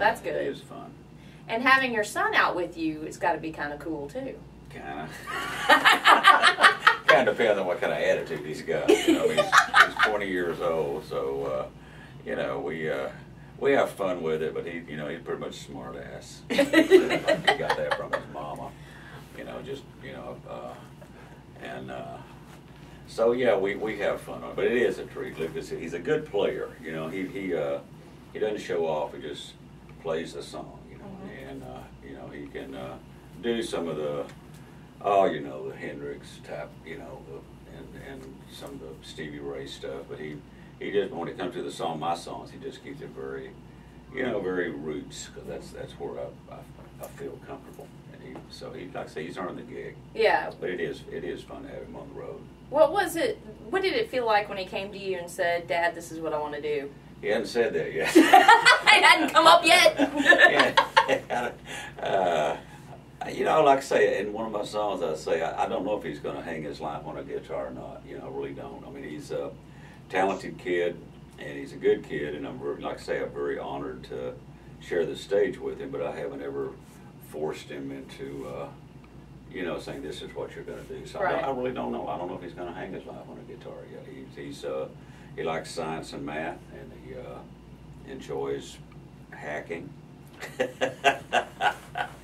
that's good. It is fun. And having your son out with you, it's got to be kind of cool too. Kind of. Kind of depends on what kind of attitude he's got. You know, he's 20 years old, so you know, we have fun with it. But he's pretty much a smart ass. He got that from his mama. You know, just so yeah, we have fun on it. But it is a treat. Lucas, he's a good player. You know, he doesn't show off. He just plays the song. You know, and you know, he can do some of the. Oh, you know, the Hendrix type, you know, and some of the Stevie Ray stuff. But he just, when it comes to the song, my songs, he just keeps it very, you know, very roots, because that's where I feel comfortable. And like I say, he's earned the gig. Yeah. But it is fun to have him on the road. What did it feel like when he came to you and said, "Dad, this is what I want to do"? He hadn't said that yet. It hadn't come up yet. You know, like I say, in one of my songs, I say, I don't know if he's going to hang his life on a guitar or not. You know, I really don't. I mean, he's a talented kid, and he's a good kid, and like I say, I'm very honored to share the stage with him, but I haven't ever forced him into, you know, saying this is what you're going to do. So right. I really don't know. I don't know if he's going to hang his life on a guitar yet. He likes science and math, and he enjoys hacking.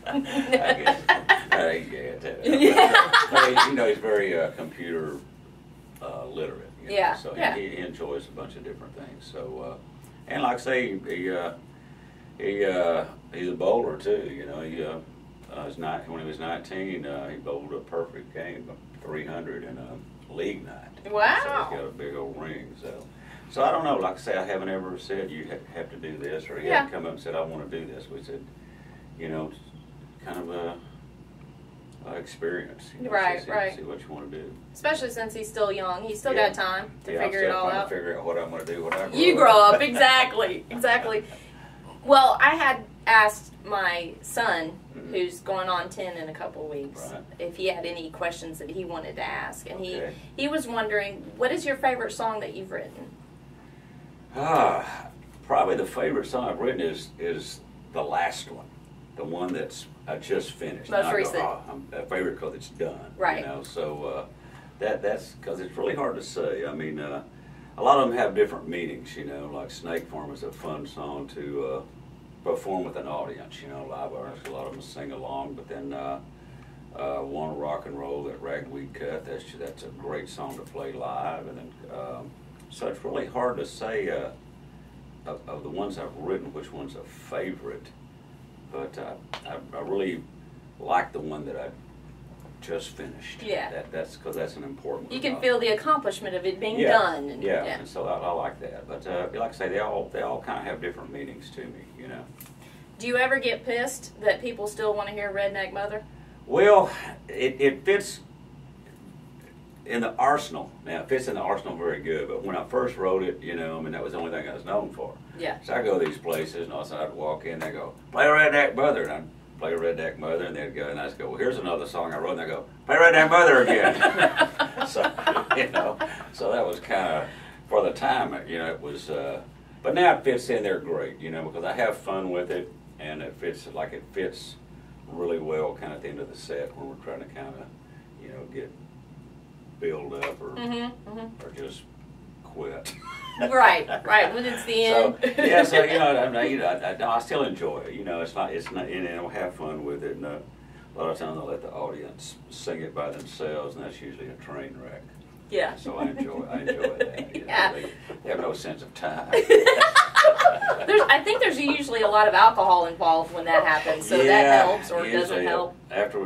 I guess. Yeah. You know, he's very computer literate. You know? Yeah. So yeah. he enjoys a bunch of different things. So, and like I say, he's a bowler too. You know, when he was 19, he bowled a perfect game, 300 in a league night. Wow. So he's got a big old ring. So I don't know. Like I say, I haven't ever said you have to do this, or he hasn't come up and said I want to do this. We said, you know, kind of a experience. You know, right. See what you want to do. Especially since he's still young, he's still got time to figure it all out. To figure out what I'm going to do when I grow up. You grow up, exactly. Well, I had asked my son, who's going on 10 in a couple of weeks, if he had any questions that he wanted to ask, and he was wondering, what is your favorite song that you've written? Probably the favorite song I've written is the last one, the one that's I just finished. Most recent. I'm a favorite because it's done. Right. You know, so that's because it's really hard to say. I mean, a lot of them have different meanings. You know, like Snake Farm is a fun song to perform with an audience. You know, live artists, a lot of them sing along. But then Wanna Rock and Roll, that Ragweed Cut, that's a great song to play live. And then so it's really hard to say of the ones I've written which one's a favorite. But I really like the one that I just finished. Yeah. That's because that's an important one. You can feel the accomplishment of it being done. And, and so I like that. But like I say, they all kind of have different meanings to me, you know. Do you ever get pissed that people still want to hear Redneck Mother? Well, it fits in the arsenal. Now, it fits in the arsenal very good, but when I first wrote it, you know, I mean, that was the only thing I was known for. Yeah. So I go to these places, and all of a sudden I'd walk in, they go, play Redneck Mother, and I'd play Redneck Mother, and they'd go, and I'd go, well, here's another song I wrote, and they go, play Redneck Mother again. So, you know, so that was kind of, for the time, you know, it was, but now it fits in there great, you know, because I have fun with it, and it fits really well kind of at the end of the set when we're trying to kind of, you know, get build up or just quit. right, when it's the end. So, yeah, so you know, I still enjoy it. You know, it's not, and I'll have fun with it. And a lot of times I let the audience sing it by themselves, and that's usually a train wreck. Yeah. So I enjoy that. You know, they have no sense of time. I think there's usually a lot of alcohol involved when that happens, so that helps or doesn't help.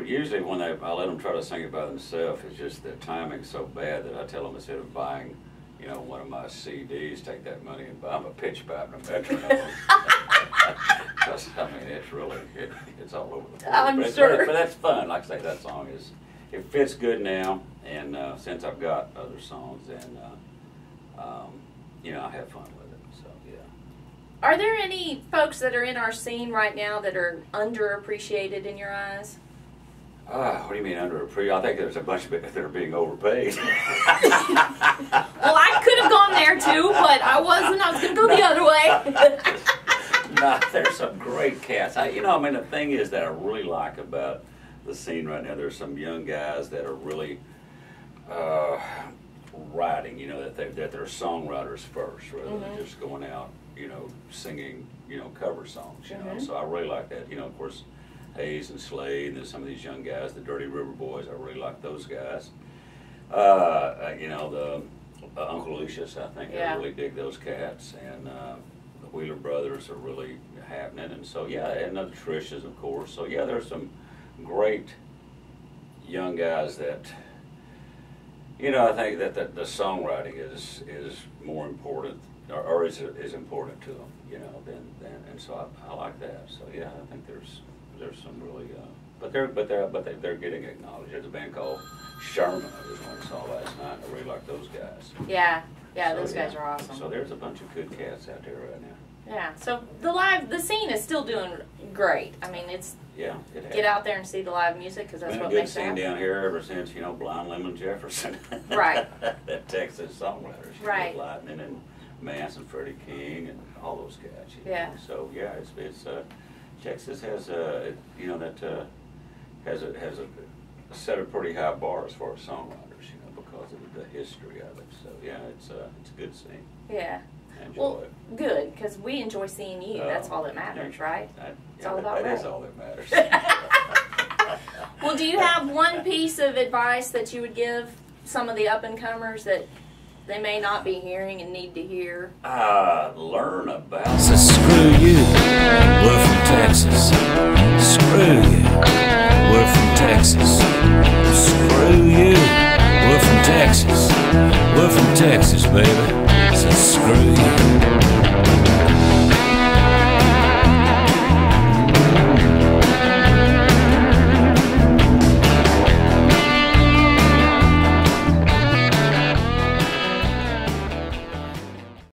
Usually when I let them try to sing it by themselves, it's just the timing's so bad that I tell them instead of buying, you know, one of my CDs, take that money and buy them a pitch pipe and a metronome. Because, I mean, it's all over the place. I'm sure. But that's fun. Like I say, that song it fits good now, and since I've got other songs, and you know, I have fun with it. So yeah. Are there any folks that are in our scene right now that are underappreciated in your eyes? What do you mean underappreciated? I think there's a bunch of it that are being overpaid. Well, I could have gone there too, but I wasn't. I was going to go the other way. No, there's some great cats. I mean, the thing is that I really like about the scene right now, there's some young guys that are really writing, that they're songwriters first, rather than just going out, singing, cover songs, So I really like that. Of course, Hayes and Slade, and there's some of these young guys, the Dirty River Boys, I really like those guys. The Uncle Lucius, I think I really dig those cats, and the Wheeler Brothers are really happening, and so and the Trishas, of course. So there's some great young guys that, I think that the songwriting is more important, or is important to them, than and so I like that. So I think there's some really, but they're getting acknowledged. There's a band called Sherman I just went and saw last night. I really like those guys. Yeah, those guys are awesome. So there's a bunch of good cats out there right now. Yeah, so the scene is still doing great. I mean, it's get out there and see the live music, because that's what makes it happen. Been a good scene down here ever since Blind Lemon Jefferson. Right. That Texas songwriters. Right. Lightning and Mass and Freddie King and all those cats. Yeah. So it's Texas has has a set a pretty high bar as far as songwriters, because of the history of it. So it's a good scene. Yeah. Enjoy it. Good, because we enjoy seeing you. That's all that matters, right? It's all about that. Is all that matters. Well, do you have one piece of advice that you would give some of the up-and-comers that they may not be hearing and need to hear? Learn about. So screw you. We're from Texas. Screw you. We're from Texas. Screw you. We're from Texas. We're from Texas, baby.